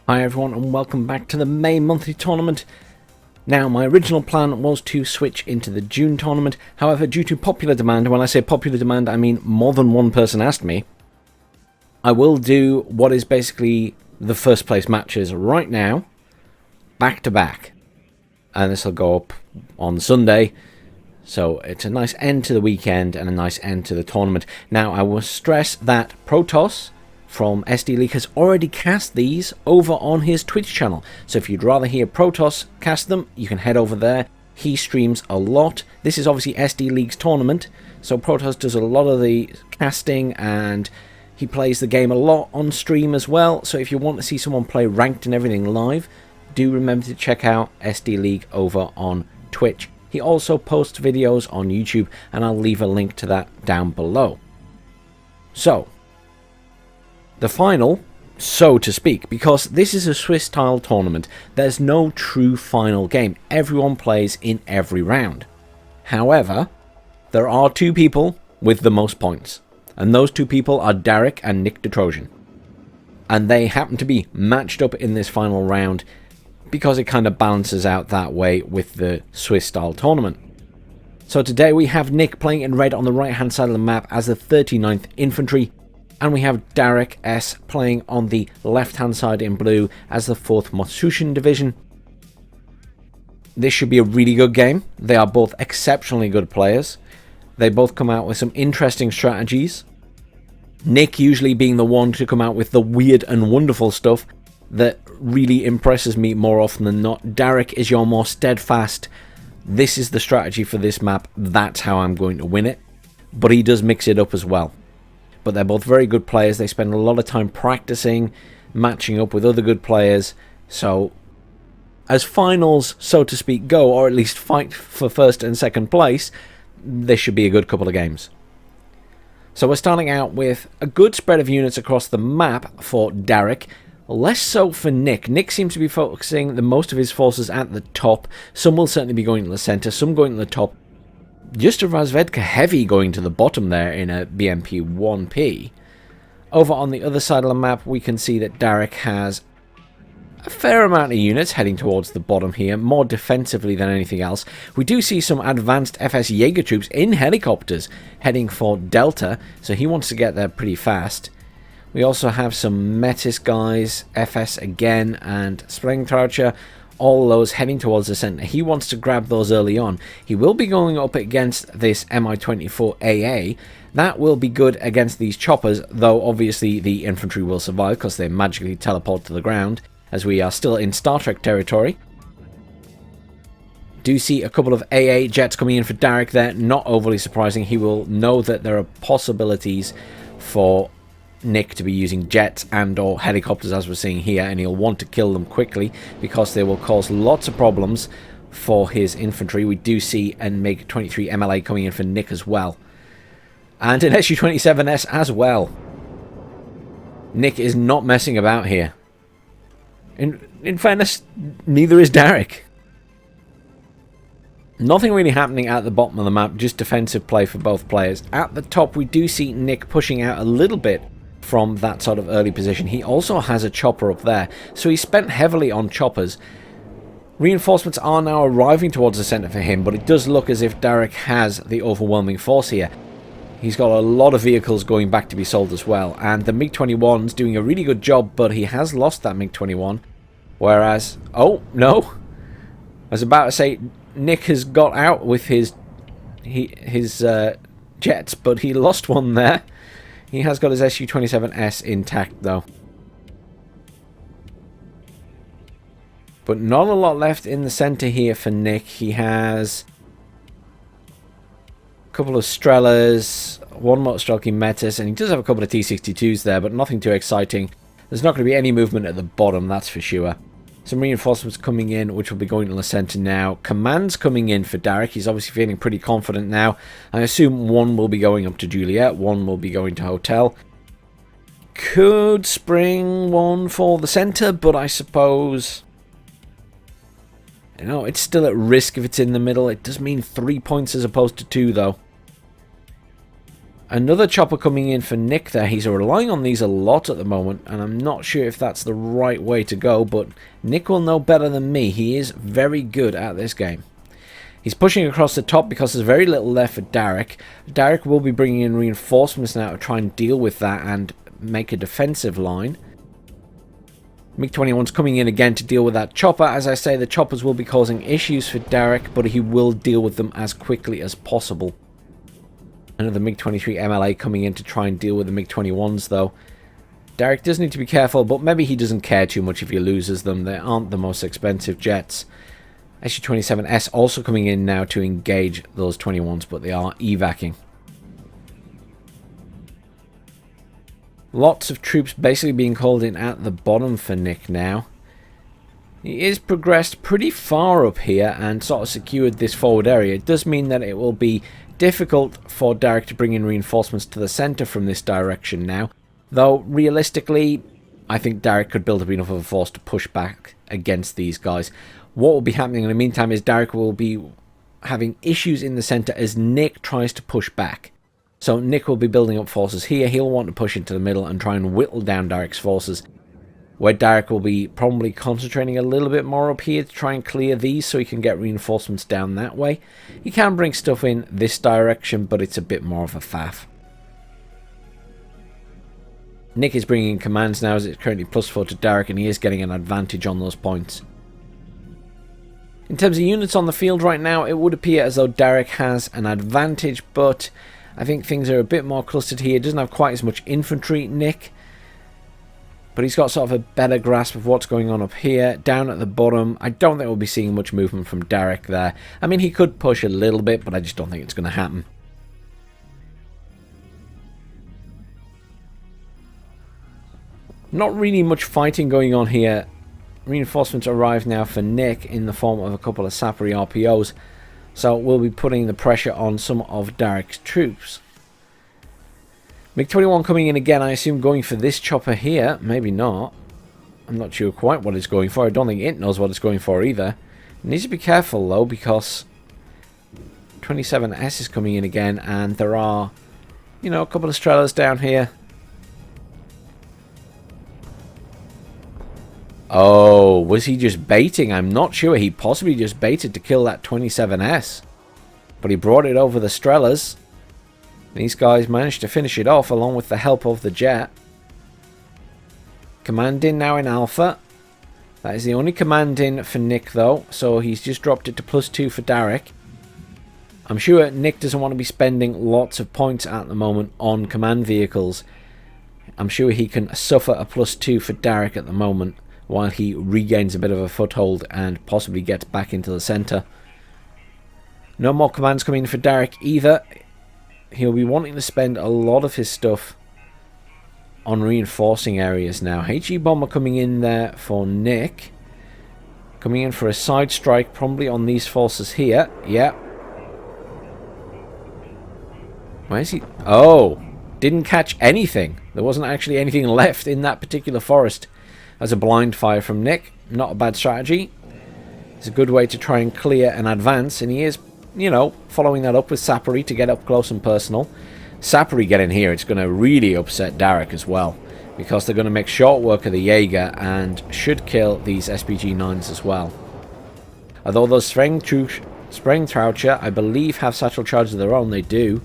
Hi everyone and welcome back to the May Monthly Tournament. Now, my original plan was to switch into the June tournament. However, due to popular demand, when I say popular demand, I mean more than one person asked me, I will do what is basically the first place matches right now, back to back. And this will go up on Sunday. So it's a nice end to the weekend and a nice end to the tournament. Now, I will stress that Protos from SD League has already cast these over on his Twitch channel. So if you'd rather hear Protos cast them, you can head over there. He streams a lot. This is obviously SD League's tournament, so Protos does a lot of the casting and he plays the game a lot on stream as well. So if you want to see someone play ranked and everything live, do remember to check out SD League over on Twitch. He also posts videos on YouTube, and I'll leave a link to that down below. So, the final, so to speak, because this is a Swiss-style tournament, there's no true final game. Everyone plays in every round. However, there are two people with the most points, and those two people are Darrick and NickDaTrojan. And they happen to be matched up in this final round because it kind of balances out that way with the Swiss-style tournament. So today we have Nick playing in red on the right-hand side of the map as the 39th Infantry, and we have Darrick S playing on the left-hand side in blue as the 4th Motsushun Division. This should be a really good game. They are both exceptionally good players. They both come out with some interesting strategies. Nick usually being the one to come out with the weird and wonderful stuff that really impresses me more often than not. Darrick is your more steadfast, this is the strategy for this map, that's how I'm going to win it. But he does mix it up as well. But they're both very good players. They spend a lot of time practicing, matching up with other good players. So, as finals, so to speak, go, or at least fight for first and second place, this should be a good couple of games. So we're starting out with a good spread of units across the map for Darrick. Less so for Nick. Nick seems to be focusing the most of his forces at the top. Some will certainly be going to the centre, some going to the top. Just a Razvedka heavy going to the bottom there in a BMP 1P. Over on the other side of the map, we can see that Darrick has a fair amount of units heading towards the bottom here, more defensively than anything else. We do see some advanced FS Jaeger troops in helicopters heading for Delta, so he wants to get there pretty fast. We also have some Metis guys, FS again, and Sprengtroucher, all those heading towards the centre. He wants to grab those early on. He will be going up against this Mi-24 AA. That will be good against these choppers, though obviously the infantry will survive because they magically teleport to the ground, as we are still in Star Trek territory. Do see a couple of AA jets coming in for Darrick there, not overly surprising. He will know that there are possibilities for Nick to be using jets and or helicopters, as we're seeing here, and he'll want to kill them quickly because they will cause lots of problems for his infantry. We do see a MiG-23 MLA coming in for Nick as well, and an Su-27S as well. Nick is not messing about here. In fairness, neither is Darrick. Nothing really happening at the bottom of the map, just defensive play for both players. At the top, we do see Nick pushing out a little bit from that sort of early position. He also has a chopper up there, so he spent heavily on choppers. Reinforcements are now arriving towards the centre for him, but it does look as if Darrick has the overwhelming force here. He's got a lot of vehicles going back to be sold as well, and the MiG-21's doing a really good job, but he has lost that MiG-21, whereas, oh no, I was about to say Nick has got out with his jets, but he lost one there. He has got his Su-27S intact, though. But not a lot left in the centre here for Nick. He has a couple of Strelas, one Motostrelki Metis, and he does have a couple of T-62s there, but nothing too exciting. There's not going to be any movement at the bottom, that's for sure. Some reinforcements coming in, which will be going to the centre now. Commands coming in for Darrick. He's obviously feeling pretty confident now. I assume one will be going up to Juliet, one will be going to Hotel. Could spring one for the centre, but I suppose, you know, it's still at risk if it's in the middle. It does mean 3 points as opposed to 2, though. Another chopper coming in for Nick there. He's relying on these a lot at the moment, and I'm not sure if that's the right way to go, but Nick will know better than me. He is very good at this game. He's pushing across the top because there's very little left for Darrick. Darrick will be bringing in reinforcements now to try and deal with that and make a defensive line. MiG-21's coming in again to deal with that chopper. As I say, the choppers will be causing issues for Darrick, but he will deal with them as quickly as possible. Another MiG-23 MLA coming in to try and deal with the MiG-21s though. Darrick does need to be careful, but maybe he doesn't care too much if he loses them. They aren't the most expensive jets. Su-27S also coming in now to engage those 21s, but they are evacing. Lots of troops basically being called in at the bottom for Nick now. He is progressed pretty far up here and sort of secured this forward area. It does mean that it will be difficult for Darrick to bring in reinforcements to the centre from this direction now. Though, realistically, I think Darrick could build up enough of a force to push back against these guys. What will be happening in the meantime is Darrick will be having issues in the centre as Nick tries to push back. So Nick will be building up forces here. He'll want to push into the middle and try and whittle down Darrick's forces, where Darrick will be probably concentrating a little bit more up here to try and clear these so he can get reinforcements down that way. He can bring stuff in this direction, but it's a bit more of a faff. Nick is bringing in commands now as it's currently +4 to Darrick, and he is getting an advantage on those points. In terms of units on the field right now, it would appear as though Darrick has an advantage, but I think things are a bit more clustered here. He doesn't have quite as much infantry, Nick, but he's got sort of a better grasp of what's going on up here. Down at the bottom, I don't think we'll be seeing much movement from Darrick there. I mean, he could push a little bit, but I just don't think it's going to happen. Not really much fighting going on here. Reinforcements arrive now for Nick in the form of a couple of Sappery RPOs. So we'll be putting the pressure on some of Darrick's troops. MiG-21 coming in again, I assume going for this chopper here. Maybe not. I'm not sure quite what it's going for. I don't think it knows what it's going for either. It needs to be careful though, because 27S is coming in again, and there are, you know, a couple of Strelas down here. Oh, was he just baiting? I'm not sure. He possibly just baited to kill that 27S. But he brought it over the Strelas. These guys managed to finish it off along with the help of the jet. Command in now in Alpha. That is the only command in for Nick though. So he's just dropped it to +2 for Darrick. I'm sure Nick doesn't want to be spending lots of points at the moment on command vehicles. I'm sure he can suffer a +2 for Darrick at the moment, while he regains a bit of a foothold and possibly gets back into the centre. No more commands coming in for Darrick either. He'll be wanting to spend a lot of his stuff on reinforcing areas now. HE Bomber coming in there for Nick. Coming in for a side strike, probably on these forces here. Yeah. Where is he? Oh, didn't catch anything. There wasn't actually anything left in that particular forest. As a blind fire from Nick, not a bad strategy. It's a good way to try and clear an advance, and he is, you know, following that up with Sappery to get up close and personal. Sappery get in here, it's going to really upset Darrick as well, because they're going to make short work of the Jaeger and should kill these SPG-9s as well. Although those Sprengtraucher, I believe, have satchel charges of their own, they do.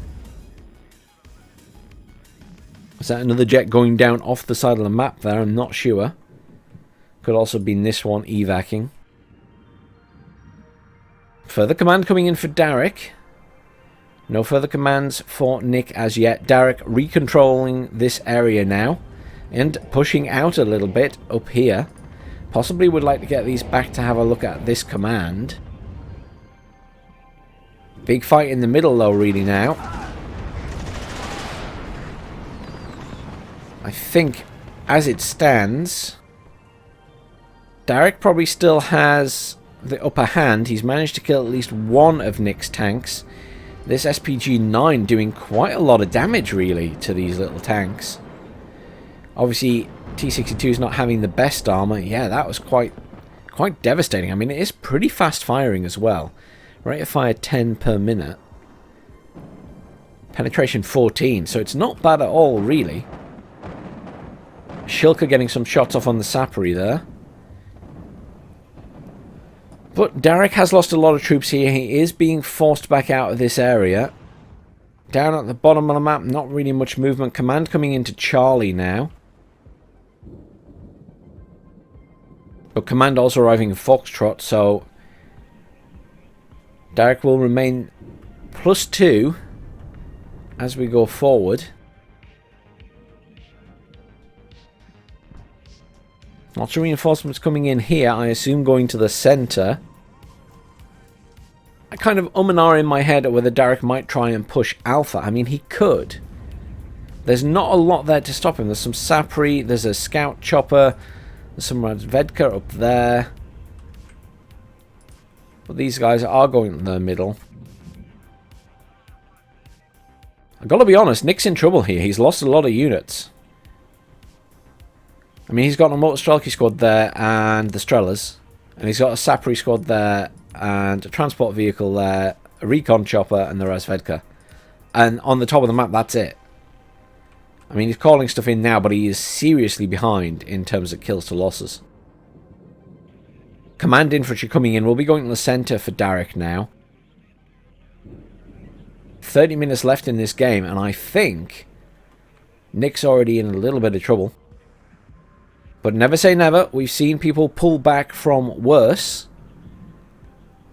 Is that another jet going down off the side of the map there? I'm not sure. Could also be this one evacing. Further command coming in for Darrick. No further commands for Nick as yet. Darrick recontrolling this area now and pushing out a little bit up here. Possibly would like to get these back to have a look at this command. Big fight in the middle though really now. I think as it stands, Darrick probably still has the upper hand. He's managed to kill at least one of Nick's tanks. This SPG-9 doing quite a lot of damage, really, to these little tanks. Obviously, T-62 is not having the best armor. Yeah, that was quite devastating. I mean, it is pretty fast firing as well. Rate of fire 10 per minute. Penetration 14, so it's not bad at all, really. Shilka getting some shots off on the Sappery there. But Darrick has lost a lot of troops here. He is being forced back out of this area. Down at the bottom of the map, not really much movement. Command coming into Charlie now. But Command also arriving in Foxtrot, so Darrick will remain +2 as we go forward. Lots of reinforcements coming in here, I assume going to the centre. I kind of and ah in my head at whether Darrick might try and push Alpha. I mean, he could. There's not a lot there to stop him. There's some Sappery, there's a Scout Chopper, there's some Vedka up there. But these guys are going in the middle. I've got to be honest, Nick's in trouble here. He's lost a lot of units. I mean, he's got a motor Strelky squad there and the Strelas. And he's got a Sappery squad there and a transport vehicle there, a recon chopper and the Razvedka. And on the top of the map, that's it. I mean, he's calling stuff in now, but he is seriously behind in terms of kills to losses. Command infantry coming in. We'll be going to the centre for Darrick now. 30 minutes left in this game, and I think Nick's already in a little bit of trouble. But never say never. We've seen people pull back from worse.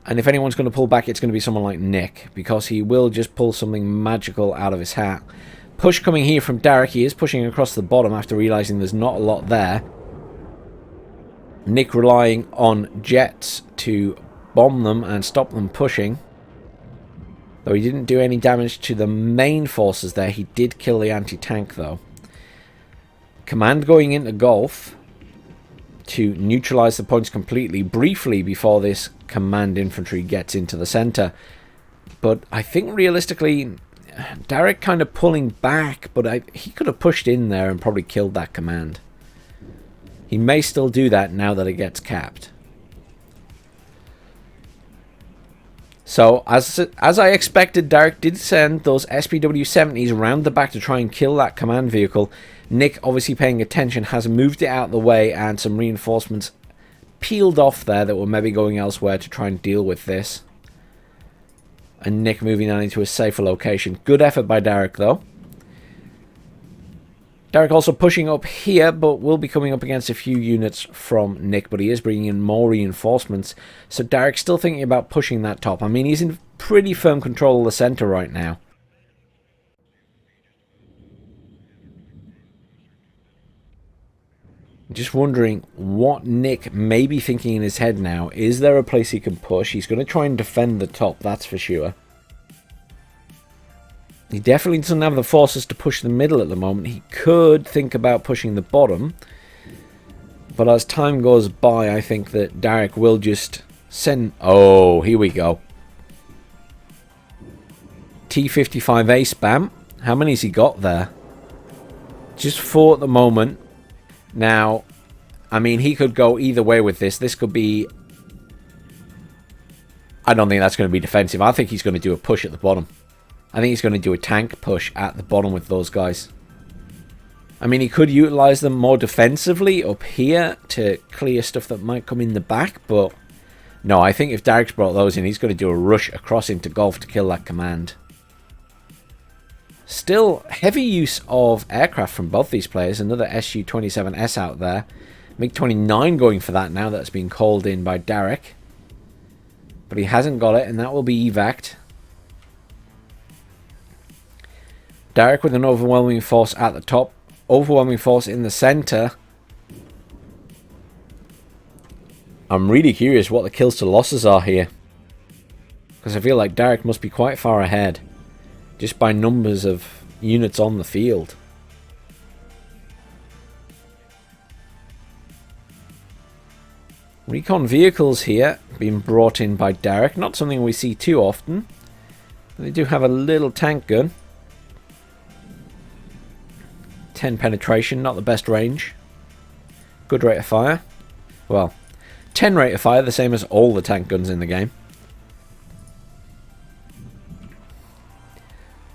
And if anyone's going to pull back, it's going to be someone like Nick, because he will just pull something magical out of his hat. Push coming here from Darrick. He is pushing across the bottom after realising there's not a lot there. Nick relying on jets to bomb them and stop them pushing. Though he didn't do any damage to the main forces there. He did kill the anti-tank though. Command going into Gulf to neutralise the points completely briefly before this command infantry gets into the centre. But I think realistically, Darrick kind of pulling back, but he could have pushed in there and probably killed that command. He may still do that now that it gets capped. So, as I expected, Darrick did send those SPW-70s around the back to try and kill that command vehicle. Nick, obviously paying attention, has moved it out of the way, and some reinforcements peeled off there that were maybe going elsewhere to try and deal with this. And Nick moving on into a safer location. Good effort by Darrick, though. Darrick also pushing up here, but will be coming up against a few units from Nick, but he is bringing in more reinforcements. So Darrick's still thinking about pushing that top. I mean, he's in pretty firm control of the centre right now. Just wondering what Nick may be thinking in his head now. Is there a place he can push? He's going to try and defend the top, that's for sure. He definitely doesn't have the forces to push the middle at the moment. He could think about pushing the bottom. But as time goes by, I think that Darrick will just send... Oh, here we go. T-55A spam. How many has he got there? Just 4 at the moment. Now, I mean, he could go either way with this. This could be... I don't think that's going to be defensive. I think he's going to do a push at the bottom. I think he's going to do a tank push at the bottom with those guys. I mean, he could utilise them more defensively up here to clear stuff that might come in the back, but no, I think if Darrick's brought those in, he's going to do a rush across into Gulf to kill that command. Still, heavy use of aircraft from both these players. Another Su-27S out there. MiG-29 going for that now that's been called in by Darrick. But he hasn't got it, and that will be evac'd. Darrick with an overwhelming force at the top. Overwhelming force in the centre. I'm really curious what the kills to losses are here. Because I feel like Darrick must be quite far ahead. Just by numbers of units on the field. Recon vehicles here being brought in by Darrick. Not something we see too often. They do have a little tank gun. 10 penetration, not the best range. Good rate of fire. Well, 10 rate of fire, the same as all the tank guns in the game.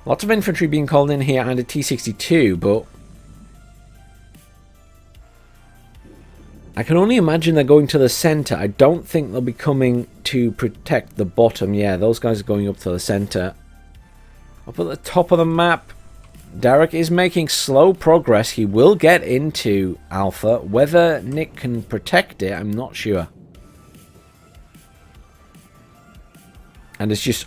Lots of infantry being called in here and a T-62, but I can only imagine they're going to the centre. I don't think they'll be coming to protect the bottom. Yeah, those guys are going up to the centre. Up at the top of the map, Darrick is making slow progress. He will get into Alpha. Whether Nick can protect it, I'm not sure. And it's just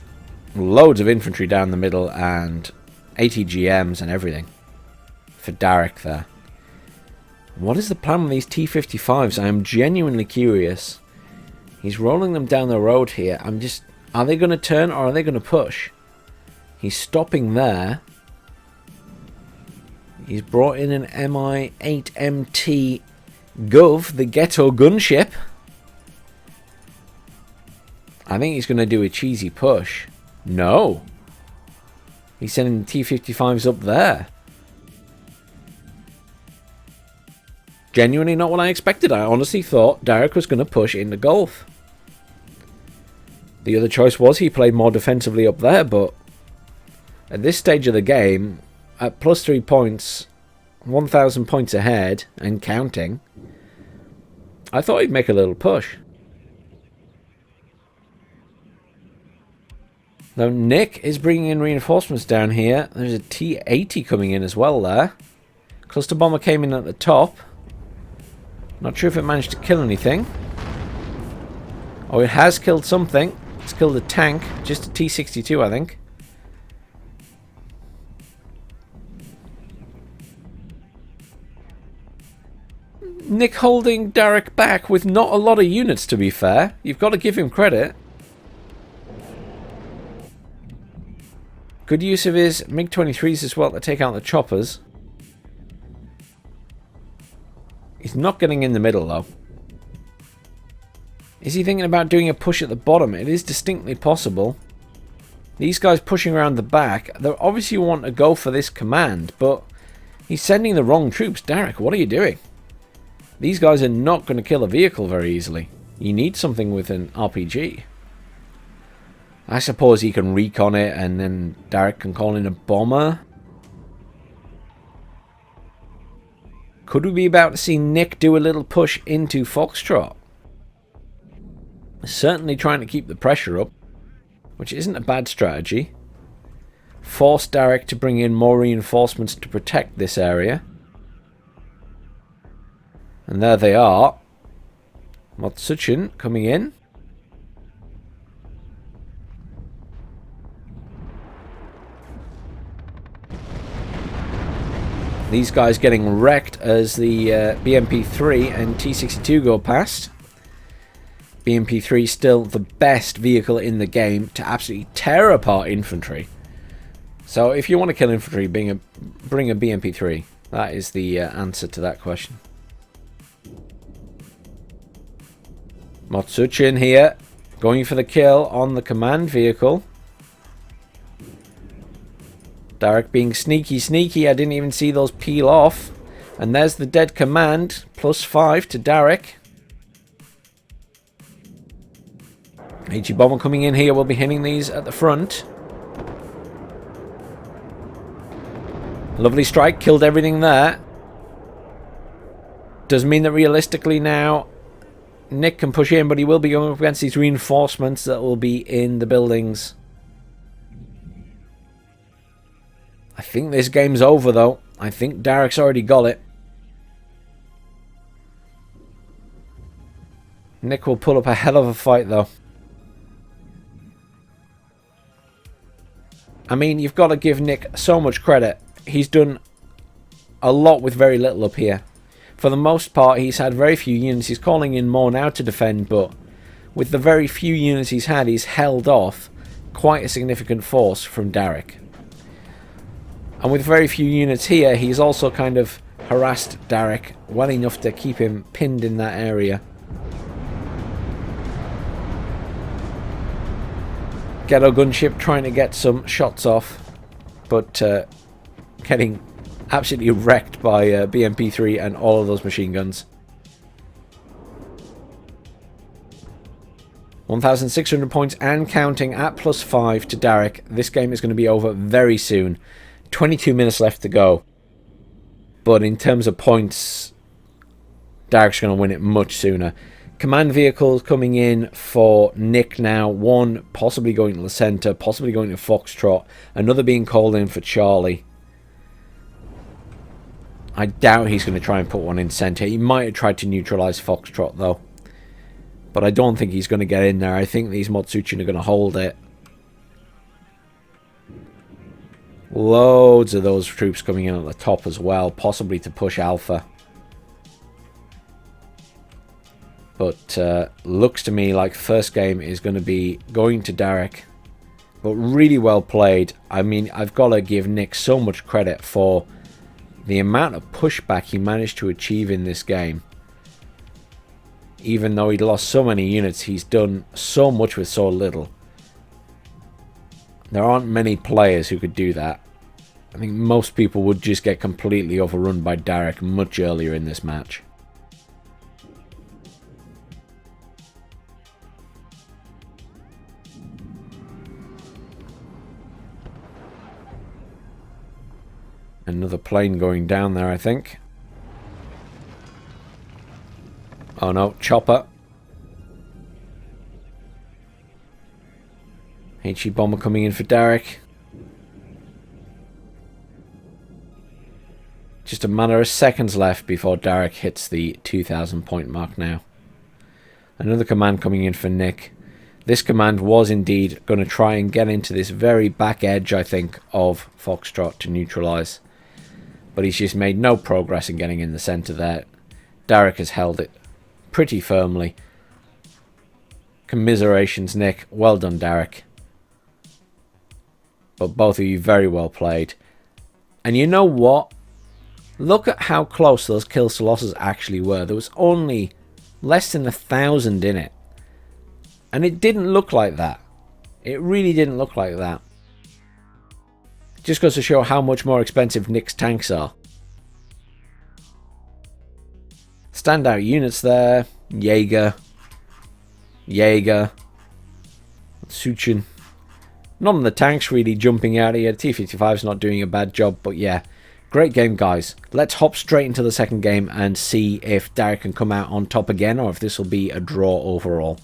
loads of infantry down the middle and ATGMs and everything for Darrick there. What is the plan with these T-55s? I am genuinely curious. He's rolling them down the road here. Are they going to turn or are they going to push? He's stopping there. He's brought in an Mi-8MT Gov, the ghetto gunship. I think he's going to do a cheesy push. No. He's sending the T-55s up there. Genuinely not what I expected. I honestly thought Darrick was going to push into Gulf. The other choice was he played more defensively up there, but at this stage of the game, at plus 3 points, 1,000 points ahead, and counting, I thought he'd make a little push. Now Nick is bringing in reinforcements down here. There's a T-80 coming in as well there. Cluster bomber came in at the top. Not sure if it managed to kill anything. Oh, it has killed something. It's killed a tank. Just a T-62, I think. Nick holding Darrick back with not a lot of units, to be fair. You've got to give him credit. Good use of his MiG-23s as well to take out the choppers. He's not getting in the middle, though. Is he thinking about doing a push at the bottom? It is distinctly possible. These guys pushing around the back, they obviously want to go for this command, but he's sending the wrong troops. Darrick, what are you doing? These guys are not going to kill a vehicle very easily. You need something with an RPG. I suppose he can recon it and then Darrick can call in a bomber. Could we be about to see Nick do a little push into Foxtrot? Certainly trying to keep the pressure up, which isn't a bad strategy. Force Darrick to bring in more reinforcements to protect this area. And there they are. Motsuchin coming in. These guys getting wrecked as the BMP-3 and T-62 go past. BMP-3 still the best vehicle in the game to absolutely tear apart infantry. So if you want to kill infantry, bring a BMP-3. That is the answer to that question. Motsuchin here, going for the kill on the command vehicle. Darrick being sneaky. I didn't even see those peel off. And there's the dead command. +5 to Darrick. HE bomber coming in here. We'll be hitting these at the front. Lovely strike. Killed everything there. Does mean that realistically now Nick can push in, but he will be going up against these reinforcements that will be in the buildings. I think this game's over, though. I think Darrick's already got it. Nick will pull up a hell of a fight, though. I mean, you've got to give Nick so much credit. He's done a lot with very little up here. For the most part, he's had very few units. He's calling in more now to defend, but with the very few units he's had, he's held off quite a significant force from Darrick. And with very few units here, he's also kind of harassed Darrick well enough to keep him pinned in that area. Ghetto gunship trying to get some shots off, but getting absolutely wrecked by BMP-3 and all of those machine guns. 1,600 points and counting at +5 to Darrick. This game is going to be over very soon. 22 minutes left to go. But in terms of points, Darrick's going to win it much sooner. Command vehicles coming in for Nick now. One possibly going to the centre, possibly going to Foxtrot. Another being called in for Charlie. I doubt he's going to try and put one in centre. He might have tried to neutralise Foxtrot though. But I don't think he's going to get in there. I think these Motsuchin are going to hold it. Loads of those troops coming in at the top as well. Possibly to push Alpha. But looks to me like first game is going to be going to Darrick. But really well played. I mean, I've got to give Nick so much credit for the amount of pushback he managed to achieve in this game. Even though he'd lost so many units, he's done so much with so little. There aren't many players who could do that. I think most people would just get completely overrun by Darrick much earlier in this match. Another plane going down there, I think. Oh no, chopper. HE bomber coming in for Darrick. Just a matter of seconds left before Darrick hits the 2,000 point mark now. Another command coming in for Nick. This command was indeed going to try and get into this very back edge, I think, of Foxtrot to neutralise. But he's just made no progress in getting in the centre there. Darrick has held it pretty firmly. Commiserations, Nick. Well done, Darrick. But both of you very well played. And you know what? Look at how close those kills to losses actually were. There was only less than 1,000 in it. And it didn't look like that. It really didn't look like that. Just goes to show how much more expensive Nick's tanks are. Standout units there. Jaeger. Suchin. None of the tanks really jumping out here. T-55's not doing a bad job, but yeah. Great game, guys. Let's hop straight into the second game and see if Darrick can come out on top again or if this will be a draw overall.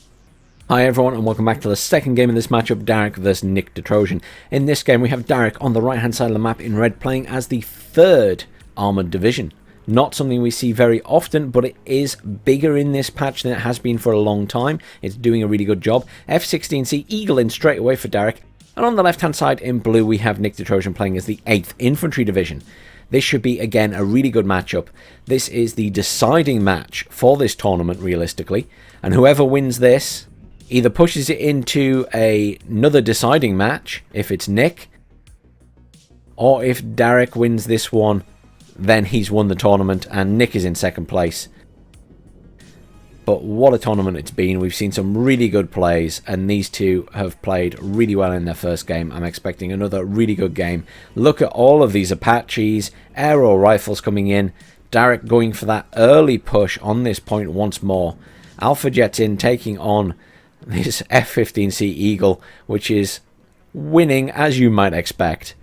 Hi everyone and welcome back to the second game in this matchup, Darrick versus NickDaTrojan. In this game we have Darrick on the right hand side of the map in red playing as the 3rd Armoured Division. Not something we see very often, but it is bigger in this patch than it has been for a long time. It's doing a really good job. F-16C Eagle in straight away for Darrick. And on the left hand side in blue we have NickDaTrojan playing as the 8th Infantry Division. This should be, again, a really good matchup. This is the deciding match for this tournament, realistically. And whoever wins this either pushes it into another deciding match, if it's Nick, or if Darrick wins this one, then he's won the tournament and Nick is in second place. But what a tournament it's been. We've seen some really good plays, and these two have played really well in their first game. I'm expecting another really good game. Look at all of these Apaches, aero rifles coming in. Darrick going for that early push on this point once more. Alpha Jets in, taking on this F-15C Eagle, which is winning as you might expect.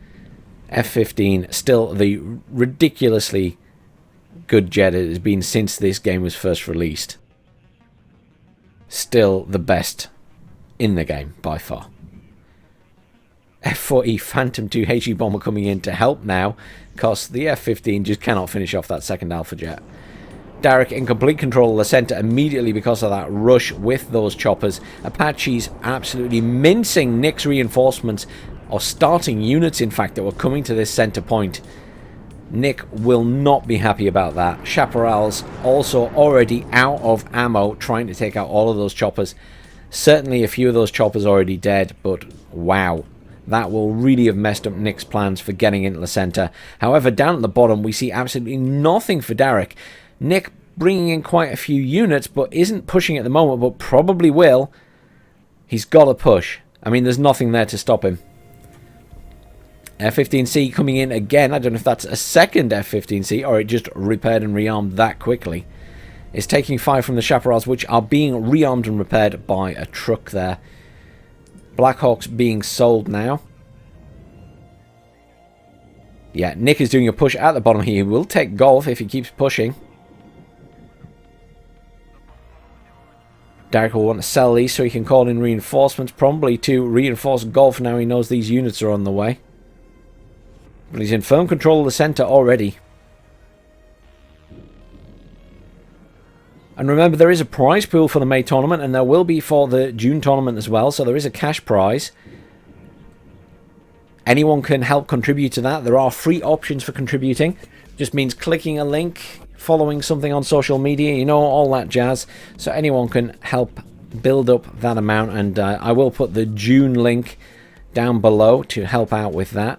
F-15 still the ridiculously good jet it has been since this game was first released. Still the best in the game by far. F-40 Phantom 2 HE bomber coming in to help now, because the F-15 just cannot finish off that second Alpha jet. Darrick in complete control of the centre immediately because of that rush with those choppers. Apaches absolutely mincing Nick's reinforcements, or starting units in fact, that were coming to this centre point. Nick will not be happy about that. Chaparral's also already out of ammo, trying to take out all of those choppers. Certainly a few of those choppers already dead, but wow. That will really have messed up Nick's plans for getting into the centre. However, down at the bottom, we see absolutely nothing for Darrick. Nick bringing in quite a few units, but isn't pushing at the moment, but probably will. He's got to push. I mean, there's nothing there to stop him. F-15C coming in again. I don't know if that's a second F-15C or it just repaired and rearmed that quickly. is taking fire from the chaparrals, which are being rearmed and repaired by a truck there. Blackhawk's being sold now. Yeah, Nick is doing a push at the bottom here. He will take Golf if he keeps pushing. Darrick will want to sell these so he can call in reinforcements, probably to reinforce Golf now he knows these units are on the way. But he's in firm control of the centre already. And remember, there is a prize pool for the May tournament, and there will be for the June tournament as well, so there is a cash prize. Anyone can help contribute to that. There are free options for contributing. Just means clicking a link, following something on social media, you know, all that jazz. So anyone can help build up that amount, and I will put the June link down below to help out with that.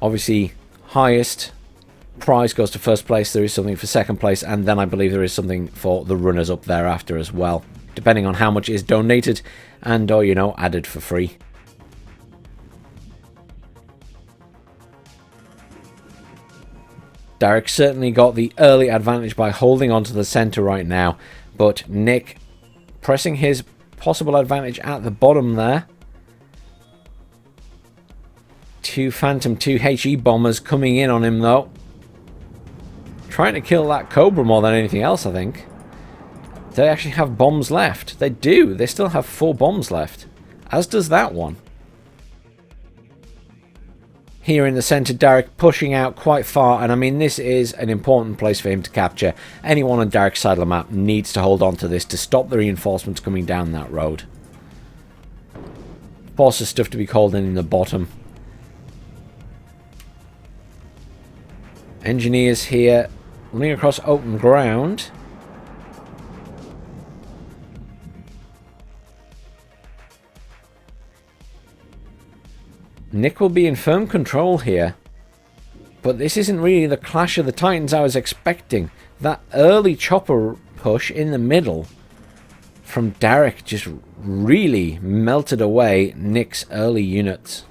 Obviously, highest prize goes to first place. There is something for second place, and then I believe there is something for the runners up thereafter as well, depending on how much is donated and or, you know, added for free. Darrick certainly got the early advantage by holding on to the centre right now, but Nick pressing his possible advantage at the bottom there. Two Phantom 2 HE bombers coming in on him though. Trying to kill that Cobra more than anything else, I think. Do they actually have bombs left? They do. They still have 4 bombs left. As does that one. Here in the centre, Darrick pushing out quite far. And I mean, this is an important place for him to capture. Anyone on Darrick's side of the map needs to hold on to this to stop the reinforcements coming down that road. Forces stuff to be called in the bottom. Engineers here running across open ground. Nick will be in firm control here. But this isn't really the clash of the titans I was expecting. That early chopper push in the middle from Darrick just really melted away Nick's early units.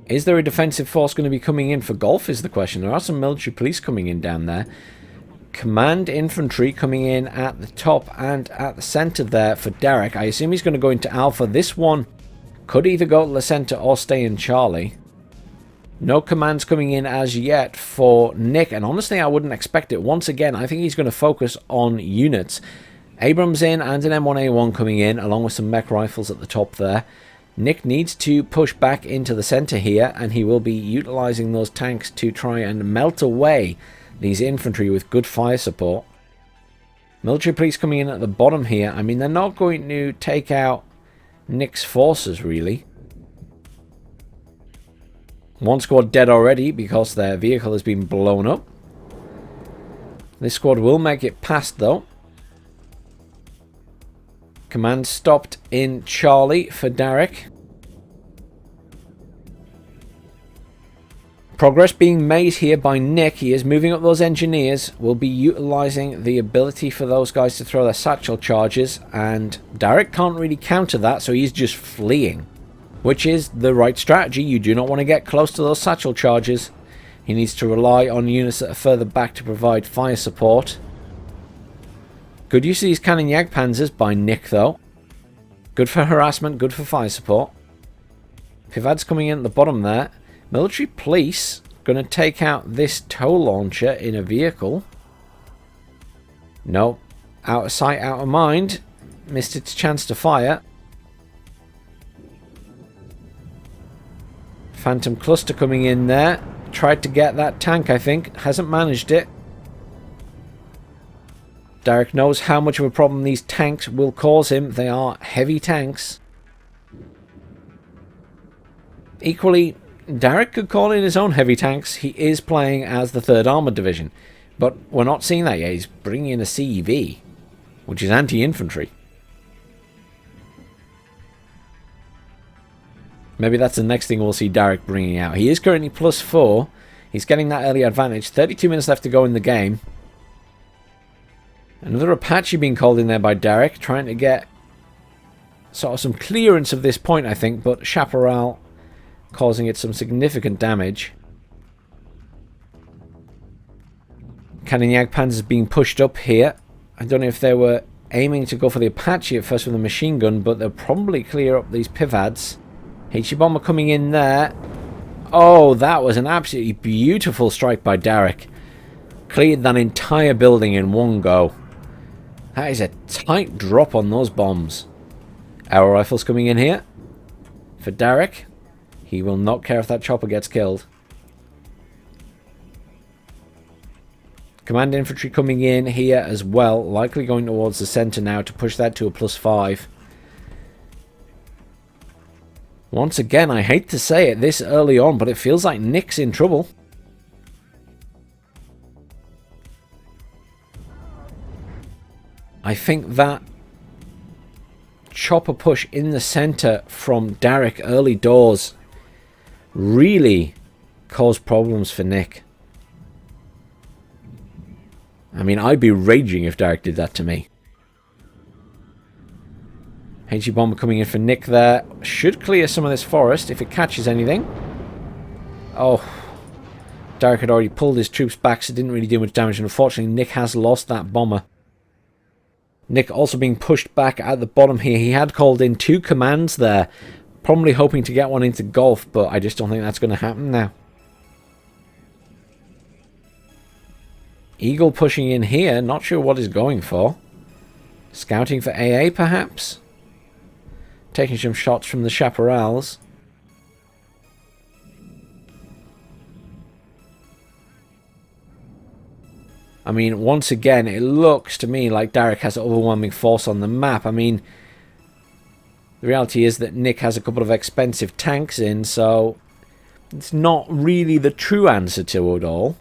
Is there a defensive force going to be coming in for Golf is the question. There are some military police coming in down there. Command infantry coming in at the top and at the centre there for Darrick. I assume he's going to go into Alpha. This one could either go to the centre or stay in Charlie. No commands coming in as yet for Nick. And honestly, I wouldn't expect it. Once again, I think he's going to focus on units. Abrams in and an M1A1 coming in along with some mech rifles at the top there. Nick needs to push back into the centre here, and he will be utilising those tanks to try and melt away these infantry with good fire support. Military police coming in at the bottom here. I mean, they're not going to take out Nick's forces, really. One squad dead already because their vehicle has been blown up. This squad will make it past, though. Command stopped in Charlie for Darrick. Progress being made here by Nick. He is moving up those engineers. Will be utilising the ability for those guys to throw their satchel charges. And Darrick can't really counter that, so he's just fleeing. Which is the right strategy. You do not want to get close to those satchel charges. He needs to rely on units that are further back to provide fire support. Good use of these cannon Jagdpanzers by Nick, though. Good for harassment, good for fire support. Pivad's coming in at the bottom there. Military police going to take out this tow launcher in a vehicle. Nope. Out of sight, out of mind. Missed its chance to fire. Phantom cluster coming in there. Tried to get that tank, I think. Hasn't managed it. Darrick knows how much of a problem these tanks will cause him. They are heavy tanks. Equally, Darrick could call in his own heavy tanks. He is playing as the 3rd Armoured Division. But we're not seeing that yet. He's bringing in a CEV, which is anti-infantry. Maybe that's the next thing we'll see Darrick bringing out. He is currently +4. He's getting that early advantage. 32 minutes left to go in the game. Another Apache being called in there by Darrick, trying to get sort of some clearance of this point, I think, but Chaparral causing it some significant damage. Cannon Jagdpanzers being pushed up here. I don't know if they were aiming to go for the Apache at first with a machine gun, but they'll probably clear up these Pivads. HE Bomber coming in there. Oh, that was an absolutely beautiful strike by Darrick. Cleared that entire building in one go. That is a tight drop on those bombs. Arrow rifles coming in here. For Darrick. He will not care if that chopper gets killed. Command infantry coming in here as well. Likely going towards the centre now to push that to a +5. Once again, I hate to say it this early on, but it feels like Nick's in trouble. I think that chopper push in the centre from Darrick early doors really caused problems for Nick. I mean, I'd be raging if Darrick did that to me. HE Bomber coming in for Nick there. Should clear some of this forest if it catches anything. Oh. Darrick had already pulled his troops back, so it didn't really do much damage. And unfortunately, Nick has lost that bomber. Nick also being pushed back at the bottom here. He had called in 2 commands there. Probably hoping to get one into Gulf, but I just don't think that's going to happen now. Eagle pushing in here. Not sure what he's going for. Scouting for AA, perhaps? Taking some shots from the Chaparrals. I mean, once again, it looks to me like Darrick has overwhelming force on the map. I mean, the reality is that Nick has a couple of expensive tanks in, so it's not really the true answer to it all.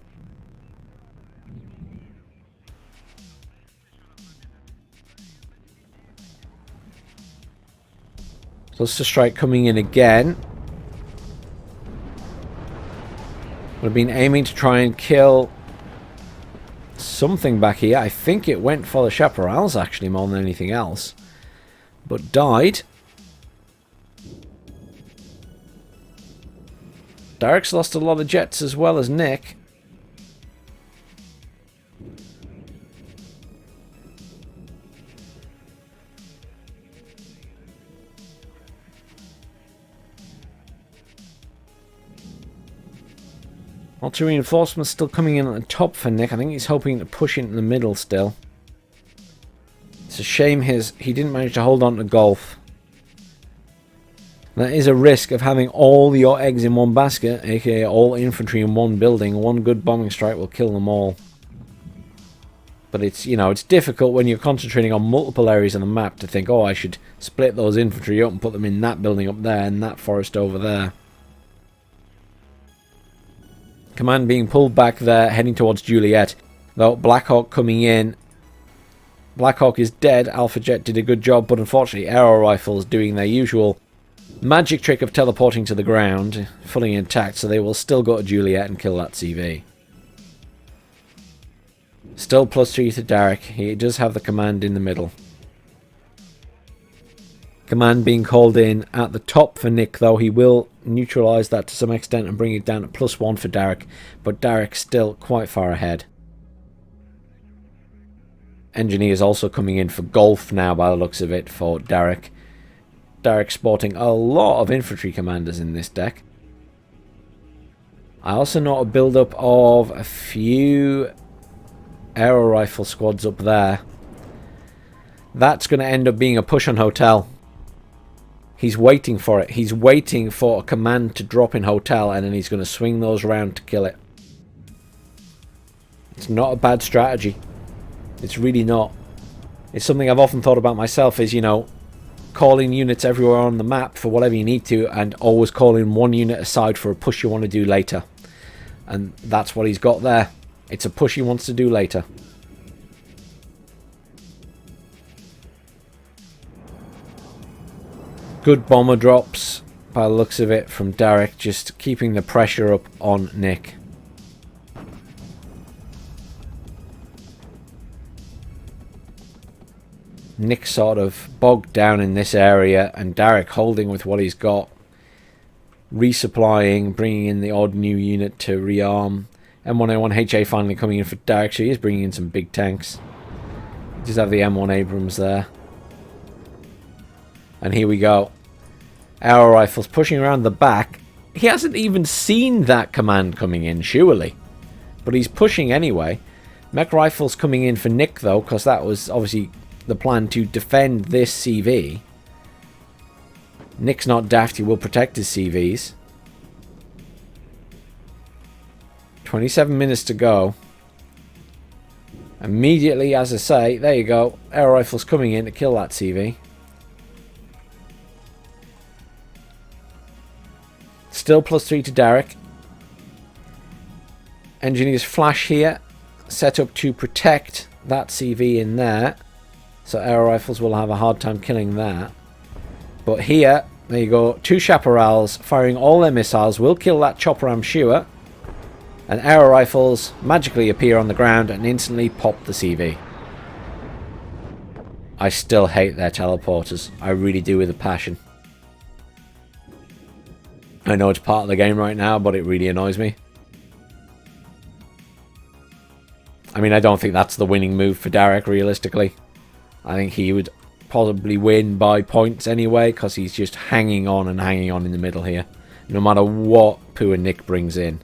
Cluster strike coming in again. Would have been aiming to try and kill something back here. I think it went for the Chaparrals actually more than anything else. But died. Darrick's lost a lot of jets as well as Nick. Lots of reinforcements still coming in at the top for Nick. I think he's hoping to push into the middle still. It's a shame he didn't manage to hold on to Gulf. That is a risk of having all your eggs in one basket, aka all infantry in one building. One good bombing strike will kill them all. But it's, you know, it's difficult when you're concentrating on multiple areas on the map to think, oh, I should split those infantry up and put them in that building up there and that forest over there. Command being pulled back there, heading towards Juliet. Though Blackhawk coming in. Blackhawk is dead. Alpha Jet did a good job, but unfortunately Arrow Rifles doing their usual magic trick of teleporting to the ground, fully intact, so they will still go to Juliet and kill that CV. Still +3 to Darrick. He does have the command in the middle. Command being called in at the top for Nick, though. He will neutralise that to some extent and bring it down to +1 for Darrick, but Darrick still quite far ahead. Engineers also coming in for Golf now by the looks of it for Darrick. Darrick sporting a lot of infantry commanders in this deck. I also note a build-up of a few aero rifle squads up there. That's going to end up being a push on Hotel. He's waiting for it. He's waiting for a command to drop in Hotel, and then he's going to swing those around to kill it. It's not a bad strategy. It's really not. It's something I've often thought about myself is, you know, calling units everywhere on the map for whatever you need to, and always calling one unit aside for a push you want to do later. And that's what he's got there. It's a push he wants to do later. Good bomber drops by the looks of it from Darrick, just keeping the pressure up on Nick. Nick sort of bogged down in this area, and Darrick holding with what he's got, resupplying, bringing in the odd new unit to rearm. M1A1HA finally coming in for Darrick, so he is bringing in some big tanks. Just have the M1 Abrams there. And here we go. Arrow rifles pushing around the back. He hasn't even seen that command coming in, surely. But he's pushing anyway. Mech rifles coming in for Nick, though, because that was obviously the plan, to defend this CV. Nick's not daft, he will protect his CVs. 27 minutes to go. Immediately, as I say, there you go. Air rifles coming in to kill that CV. Still +3 to Darrick. Engineers flash here. Set up to protect that CV in there. So air rifles will have a hard time killing that. But here, there you go. 2 chaparrals firing all their missiles will kill that chopper, I'm sure. And air rifles magically appear on the ground and instantly pop the CV. I still hate their teleporters. I really do, with a passion. I know it's part of the game right now, but it really annoys me. I mean, I don't think that's the winning move for Darrick, realistically. I think he would probably win by points anyway, because he's just hanging on and hanging on in the middle here. No matter what poor Nick brings in.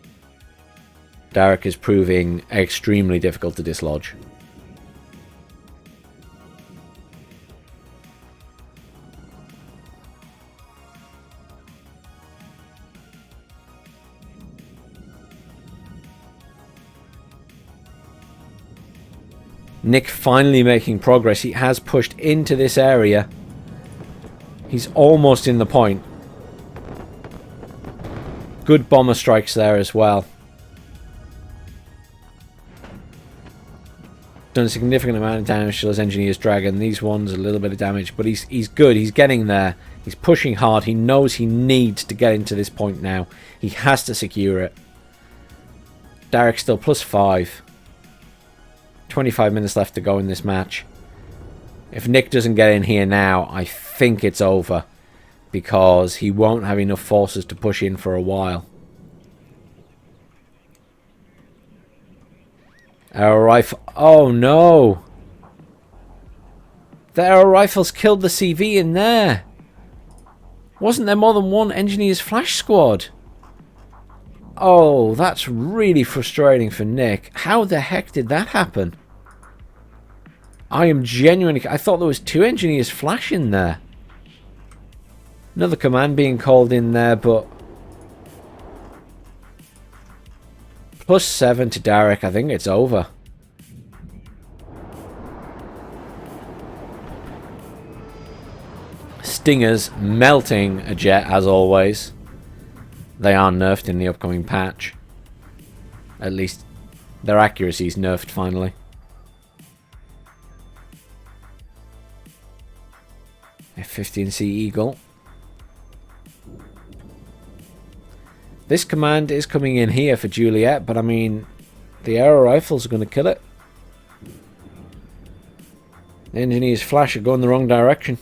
Darrick is proving extremely difficult to dislodge. Nick finally making progress. He has pushed into this area. He's almost in the point. Good bomber strikes there as well. Done a significant amount of damage to those engineers dragging. These ones a little bit of damage, but he's good. He's getting there. He's pushing hard. He knows he needs to get into this point now. He has to secure it. Darrick still +5. 25 minutes left to go in this match. If Nick doesn't get in here now, I think it's over, because he won't have enough forces to push in for a while. Arrow rifle. Oh no! The arrow rifles killed the CV in there. Wasn't there more than one engineer's flash squad? Oh, that's really frustrating for Nick. How the heck did that happen? I am genuinely... I thought there was 2 engineers flash in there. Another command being called in there, but... +7 to Darrick. I think it's over. Stingers melting a jet, as always. They are nerfed in the upcoming patch. At least their accuracy is nerfed finally. F-15C Eagle. This command is coming in here for Juliet, but I mean, the arrow rifles are going to kill it. The engineers flash are going the wrong direction.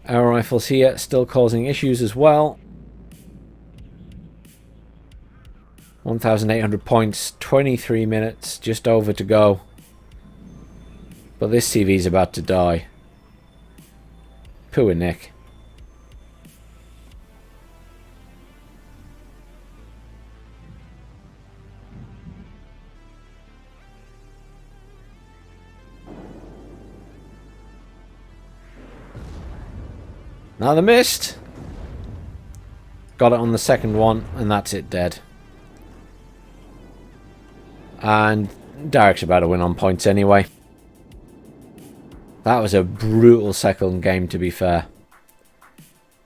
Arrow rifles here still causing issues as well. 1,800 points, 23 minutes, just over to go. But this CV is about to die. Poor Nick. Now the missed. Got it on the second one, and that's it, dead. And Darrick's about to win on points anyway. That was a brutal second game, to be fair.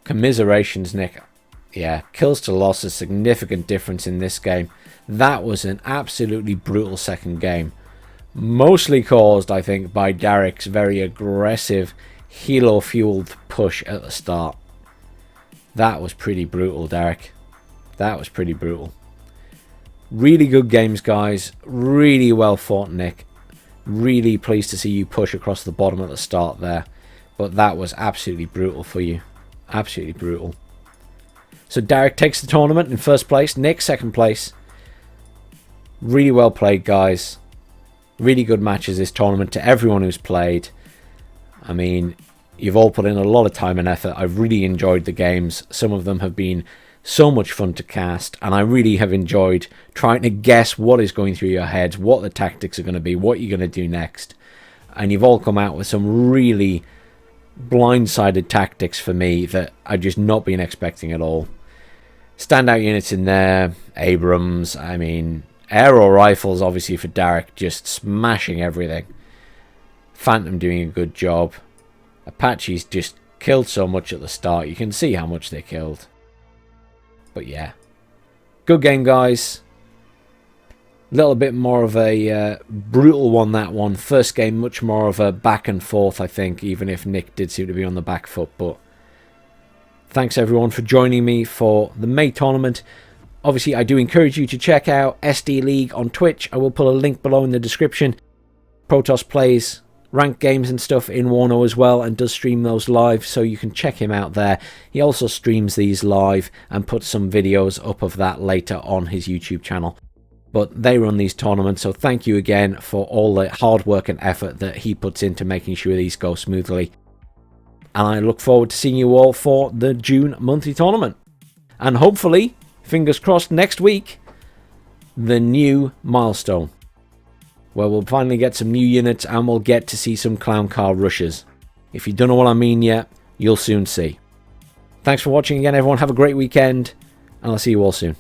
Commiserations, Nick. Yeah, kills to loss, a significant difference in this game. That was an absolutely brutal second game. Mostly caused, I think, by Darrick's very aggressive, helo-fueled push at the start. That was pretty brutal, Darrick. That was pretty brutal. Really good games, guys. Really well fought, Nick. Really pleased to see you push across the bottom at the start there. But that was absolutely brutal for you. Absolutely brutal. So Darrick takes the tournament in first place. Nick, second place. Really well played, guys. Really good matches this tournament to everyone who's played. I mean, you've all put in a lot of time and effort. I've really enjoyed the games. Some of them have been so much fun to cast, and I really have enjoyed trying to guess what is going through your heads, what the tactics are going to be, what you're going to do next. And you've all come out with some really blindsided tactics for me that I've just not been expecting at all. Standout units in there, Abrams, I mean, aero rifles obviously for Darrick, just smashing everything. Phantom doing a good job. Apaches just killed so much at the start, you can see how much they killed. But yeah, good game, guys. A little bit more of a brutal one, that one. First game, much more of a back and forth, I think, even if Nick did seem to be on the back foot. But thanks, everyone, for joining me for the May tournament. Obviously, I do encourage you to check out SD League on Twitch. I will put a link below in the description. Protos plays ranked games and stuff in WARNO as well, and does stream those live, so you can check him out there. He also streams these live and puts some videos up of that later on his YouTube channel. But they run these tournaments, so thank you again for all the hard work and effort that he puts into making sure these go smoothly. And I look forward to seeing you all for the June monthly tournament. And hopefully, fingers crossed, next week, the new milestone, where we'll finally get some new units and we'll get to see some clown car rushes. If you don't know what I mean yet, you'll soon see. Thanks for watching again, everyone. Have a great weekend, and I'll see you all soon.